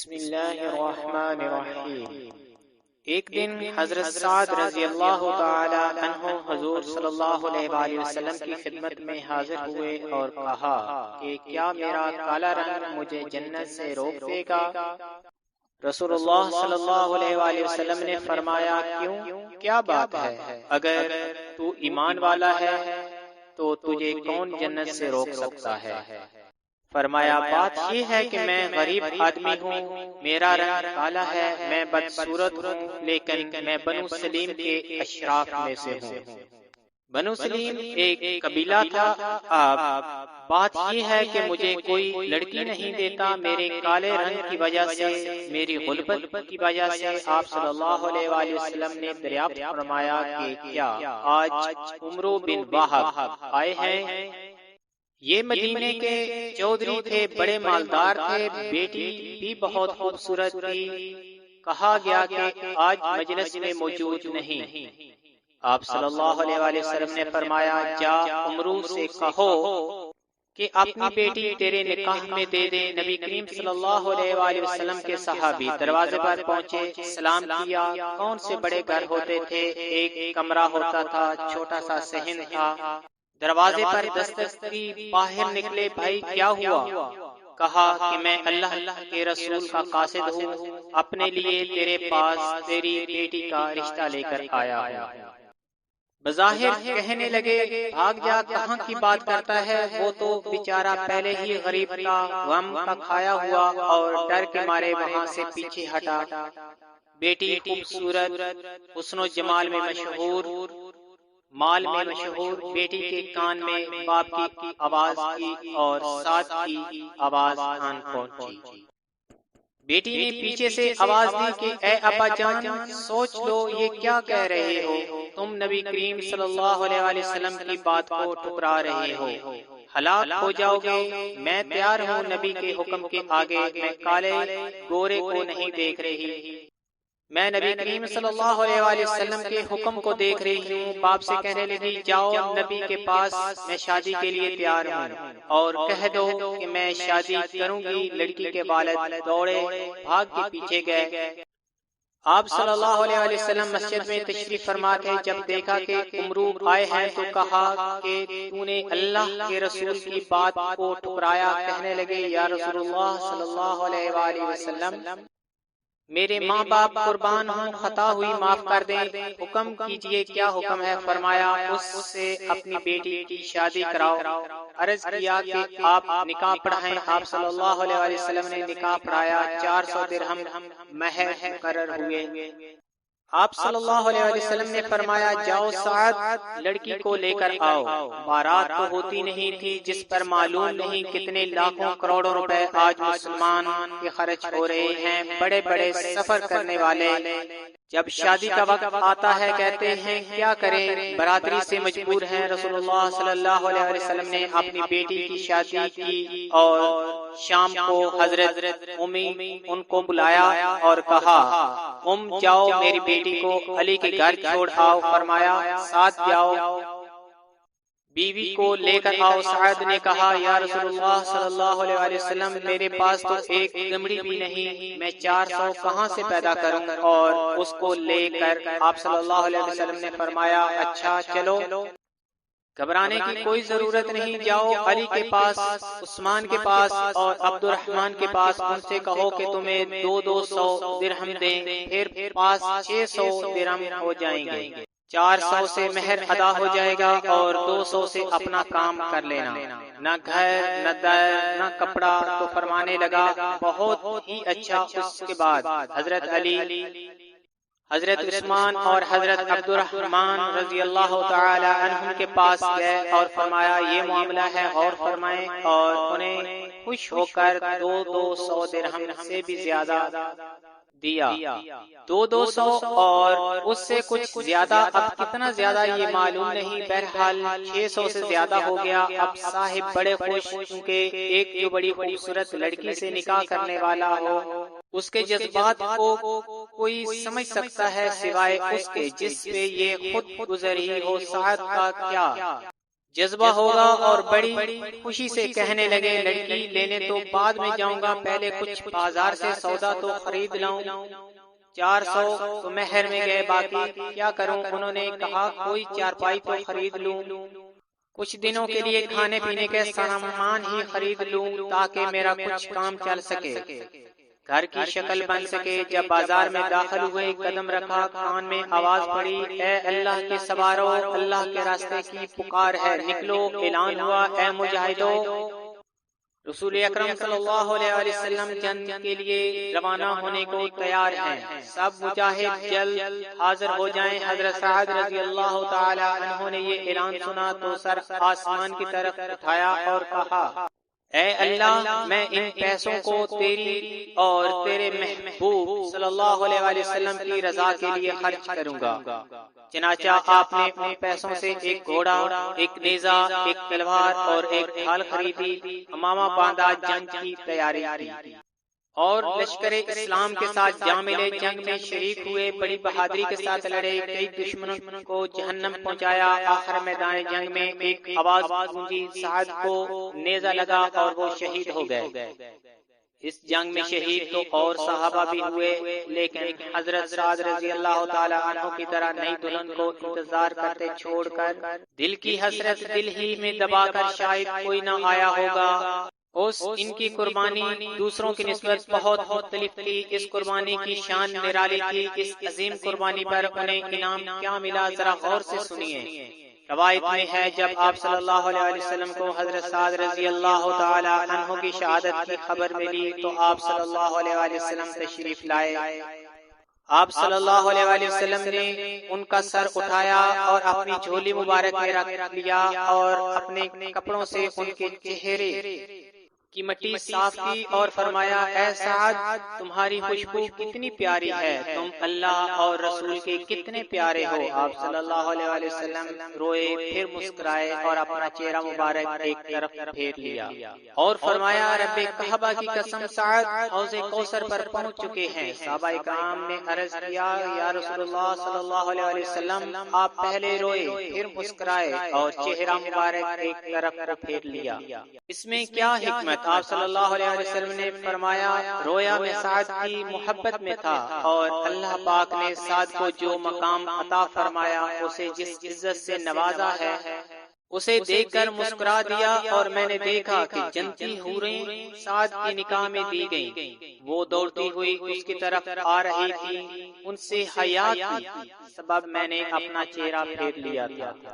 بسم اللہ الرحمن الرحیم۔ ایک دن حضرت سعد رضی اللہ تعالی عنہ حضور صلی اللہ علیہ وآلہ وسلم کی خدمت میں حاضر ہوئے اور کہا کہ کیا میرا کالا رنگ مجھے جنت سے روک دے گا؟ رسول اللہ صلی اللہ علیہ وآلہ وسلم نے فرمایا، کیوں؟ کیا بات ہے؟ اگر تو ایمان والا ہے تو تجھے کون جنت سے روک سکتا ہے؟ فرمایا، بات یہ ہے کہ میں غریب آدمی ہوں، میرا رنگ کالا ہے، میں بدصورت ہوں، لیکن میں بنو سلیم کے اشراف میں سے ہوں۔ بنو سلیم ایک قبیلہ تھا۔ اب بات یہ ہے کہ مجھے کوئی لڑکی نہیں دیتا، میرے کالے رنگ کی وجہ سے، میری غربت کی وجہ سے۔ آپ صلی اللہ علیہ وآلہ وسلم نے دریافت فرمایا کہ کیا آج عمرو بن وہب آئے ہیں؟ یہ مدینے کے چودھری تھے، بڑے مالدار تھے، بیٹی بھی بہت خوبصورت تھی۔ کہا گیا کہ آج مجلس میں موجود نہیں۔ آپ صلی اللہ علیہ وآلہ وسلم نے فرمایا، جا عمرو سے کہو کہ اپنی بیٹی تیرے نکاح میں دے دے۔ نبی کریم صلی اللہ علیہ وآلہ وسلم کے صحابی دروازے پر پہنچے، سلام کیا۔ کون سے بڑے گھر ہوتے تھے، ایک کمرہ ہوتا تھا، چھوٹا سا صحن تھا۔ دروازے پر دستک کی، باہر نکلے، بھائی کیا ہوا؟ کہا کہ میں اللہ کے رسول کا قاصد ہوں، اپنے لیے تیرے پاس تیری بیٹی کا رشتہ لے کر آیا ہوں۔ بظاہر کہنے لگے، بھاگ جا، کہاں کی بات کرتا ہے؟ وہ تو بیچارہ پہلے ہی غریب تھا، غم کا کھایا ہوا، اور ڈر کے مارے وہاں سے پیچھے ہٹا۔ بیٹی خوبصورت، حسن و جمال میں مشہور، مال میں مشہور، بیٹی کے کان میں باپ کی آواز کی اور ساتھ کی آواز آن پہنچی۔ بیٹی نے پیچھے سے آواز دی کہ اے ابا جان، سوچ لو یہ کیا کہہ رہے ہو؟ تم نبی کریم صلی اللہ علیہ وآلہ وسلم کی بات کو ٹھکرا رہے ہو، ہلاک ہو جاؤ گے۔ میں تیار ہوں نبی کے حکم کے آگے، میں کالے گورے کو نہیں دیکھ رہی، میں نبی کریم صلی اللہ علیہ وآلہ وسلم کے حکم کو دیکھ رہی ہوں۔ باپ سے کہنے لگی، جاؤ نبی کے پاس، میں شادی کے لیے تیار ہوں، اور کہہ دو کہ میں شادی کروں گی۔ لڑکی کے والد دوڑے بھاگ کے پیچھے گئے۔ آپ صلی اللہ علیہ وآلہ وسلم مسجد میں تشریف فرما تھے۔ جب دیکھا کہ عمرو آئے ہیں تو کہا کہ تو نے اللہ کے رسول کی بات کو ٹھکرایا۔ کہنے لگے، یا رسول اللہ صلی اللہ علیہ وآلہ وسلم، میرے ماں باپ قربان ہوں، خطا ہوئی معاف کر دیں، حکم کیجئے کیا حکم ہے؟ فرمایا، اس سے اپنی بیٹی کی شادی کراؤ۔ عرض کیا کہ آپ نکاح پڑھائیں۔ آپ صلی اللہ علیہ وآلہ وسلم نے نکاح پڑھایا، 400 درہم مہر مقرر ہوئے۔ آپ صلی اللہ علیہ وآلہ وسلم نے فرمایا، جاؤ سعد، لڑکی کو لے کر آؤ۔ بارات تو ہوتی نہیں تھی، جس پر معلوم نہیں کتنے لاکھوں کروڑوں روپے آج مسلمان کے خرچ ہو رہے ہیں۔ بڑے بڑے سفر کرنے والے جب شادی کا وقت آتا ہے کہتے ہیں کیا کریں، برادری سے مجبور ہیں۔ رسول اللہ صلی اللہ علیہ وسلم نے اپنی بیٹی کی شادی کی، اور شام کو حضرت امی ان کو بلایا اور کہا، جاؤ میری بیٹی کو علی کے گھر چھوڑ آؤ۔ فرمایا، ساتھ جاؤ، بیوی کو لے کر آؤ۔ سعد نے کہا، یا رسول اللہ صلی اللہ علیہ وآلہ وسلم، میرے پاس تو ایک دمڑی بھی نہیں، میں 400 کہاں سے پیدا کروں اور اس کو لے کر؟ آپ صلی اللہ علیہ وسلم نے فرمایا، اچھا چلو، گھبرانے کی کوئی ضرورت نہیں، جاؤ علی کے پاس، عثمان کے پاس اور عبد الرحمن کے پاس، ان سے کہو کہ تمہیں 200 درہم دیں، پھر پاس 600 درہم ہو جائیں گے، 400 سے مہر ادا ہو جائے گا، اور 200 سے اپنا کام کر لینا، نہ گھر نہ در نہ کپڑا۔ تو فرمانے لگا، بہت ہی اچھا۔ اس کے بعد حضرت علی، حضرت عثمان اور حضرت عبد الرحمن رضی اللہ تعالی عنہم کے پاس گئے اور فرمایا، یہ معاملہ ہے، غور فرمائیں، اور انہیں خوش ہو کر 200 درہم سے بھی زیادہ دیا، 200 اور اس سے کچھ زیادہ۔ اب کتنا زیادہ یہ معلوم نہیں، بہرحال 600 سے زیادہ ہو گیا۔ اب صاحب بڑے خوش، کیونکہ ایک جو بڑی خوبصورت لڑکی سے نکاح کرنے والا ہو، اس کے جذبات کو کوئی سمجھ سکتا ہے سوائے اس کے جس پہ یہ خود گزری ہو۔ سعد کا کیا جذبہ ہوگا اور بڑی خوشی سے کہنے لگے لڑکی لینے تو بعد میں جاؤں گا، پہلے کچھ بازار سے سودا تو خرید لاؤں۔ 400 تو مہر میں گئے، باقی کیا کروں؟ انہوں نے کہا کوئی چارپائی تو خرید لوں، کچھ دنوں کے لیے کھانے پینے کے سامان ہی خرید لوں تاکہ میرا کچھ کام چل سکے، گھر کی شکل بن سکے۔ جب بازار میں داخل ہوئے، قدم رکھا، کان میں آواز پڑی، اے اللہ کے سوارو، اللہ کے راستے کی پکار ہے، نکلو۔ اعلان ہوا، اے مجاہدو، رسول اکرم صلی اللہ علیہ وسلم جنگ کے لیے روانہ ہونے کو تیار ہیں، سب مجاہد جلد حاضر ہو جائیں۔ حضرت سعد رضی اللہ تعالی عنہ نے یہ اعلان سنا تو سر آسمان کی طرف اٹھایا اور کہا، اے اللہ، میں ان پیسوں کو تیری اور تیرے محبوب صلی اللہ علیہ وسلم کی رضا کے لیے خرچ کروں گا۔ چنانچہ آپ نے ان پیسوں سے ایک گھوڑا، ایک نیزہ، ایک تلوار اور ایک ڈھال خریدی، امامہ باندھا، جنگ کی تیاری کی اور لشکر اسلام کے ساتھ جا ملے، جنگ میں شریک ہوئے، بڑی بہادری کے ساتھ لڑے، کئی دشمنوں کو جہنم پہنچایا۔ آخر میدان جنگ میں ایک آواز گونجی، سعد کو نیزہ لگا اور وہ شہید ہو گئے۔ اس جنگ میں شہید تو اور صحابہ بھی ہوئے، لیکن حضرت سعد رضی اللہ تعالی عنہ کی طرح نئی دلہن کو انتظار کرتے چھوڑ کر دل کی حسرت دل ہی میں دبا کر شاید کوئی نہ آیا ہوگا۔ ان کی قربانی دوسروں کی نسبت بہت مختلف تھی، اس قربانی کی شان نرالی تھی۔ اس عظیم قربانی پر انہیں انعام کیا ملا، ذرا غور سے سنیے۔ روایت میں ہے، جب آپ صلی اللہ علیہ وسلم کو حضرت سعد رضی اللہ تعالی عنہ کی شہادت کی خبر ملی تو آپ صلی اللہ علیہ وسلم تشریف لائے۔ آپ صلی اللہ علیہ وسلم نے ان کا سر اٹھایا اور اپنی جھولی مبارک میں رکھ لیا اور اپنے کپڑوں سے ان کے چہرے کی مٹی صاف کی اور فرمایا، اے سعد، تمہاری خوشبو کتنی پیاری ہے، تم اللہ اور رسول کے کتنے پیارے ہو۔ آپ صلی اللہ علیہ وسلم روئے، پھر مسکرائے اور اپنا چہرہ مبارک ایک طرف پھیر لیا اور فرمایا، رب کعبہ کی قسم، سعد حوض کوثر پر پہنچ چکے ہیں۔ صحابہ کرام نے عرض کیا، یا رسول اللہ صلی اللہ علیہ وسلم، آپ پہلے روئے، پھر مسکرائے اور چہرہ مبارک ایک طرف پھیر لیا، اس میں کیا حکمت؟ آپ صلی اللہ علیہ وسلم نے فرمایا، رویا میں سعد کی محبت میں تھا اور اللہ پاک نے سعد کو جو مقام عطا فرمایا، اسے جس عزت سے نوازا ہے، اسے دیکھ کر مسکرا دیا اور میں نے دیکھا کہ جنتی حوریں سعد کی نکاح میں دی گئیں، وہ دوڑتی ہوئی اس کی طرف آ رہی تھی، ان سے حیا کی سبب میں نے اپنا چہرہ پھیر لیا تھا۔